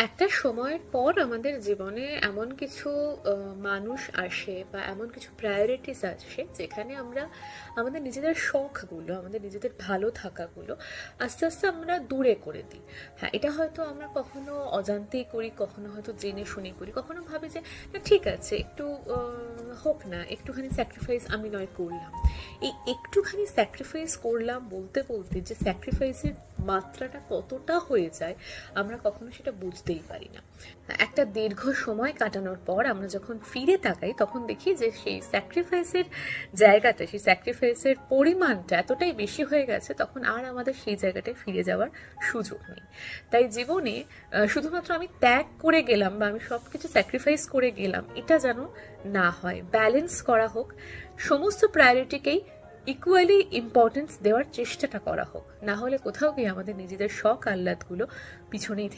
একটা সময়ের পর আমাদের জীবনে এমন কিছু মানুষ আসে বা এমন কিছু প্রায়োরিটিস আসে যেখানে আমরা আমাদের নিজেদের শখগুলো, আমাদের নিজেদের ভালো থাকাগুলো আস্তে আস্তে আমরা দূরে করে দিই। হ্যাঁ, এটা হয়তো আমরা কখনো অজান্তেই করি, কখনো হয়তো জেনে শুনে করি, কখনো ভাবি যে না ঠিক আছে একটু হোক না, একটুখানি স্যাক্রিফাইস আমি নয় করলাম। এই একটুখানি স্যাক্রিফাইস করলাম বলতে বলতে যে স্যাক্রিফাইসের মাত্রাটা কতটা হয়ে যায় আমরা কখনো সেটা বুঝতেই পারি না। একটা দীর্ঘ সময় কাটানোর পর আমরা যখন ফিরে তাকাই তখন দেখি যে সেই স্যাক্রিফাইসের জায়গাটা, সেই স্যাক্রিফাইসের পরিমাণটা এতটাই বেশি হয়ে গেছে, তখন আর আমাদের সেই জায়গাটায় ফিরে যাওয়ার সুযোগ নেই। তাই জীবনে শুধুমাত্র আমি ত্যাগ করে গেলাম বা আমি সব কিছু স্যাক্রিফাইস করে গেলাম এটা যেন না হয়, ব্যালেন্স করা হোক, সমস্ত প্রায়োরিটিকেই ইকুয়ালি ইম্পর্টেন্স দেওয়ার চেষ্টাটা করা হোক। না হলে কোথাও গিয়ে আমাদের নিজেদের শখ আহ্লাদগুলো পিছনেই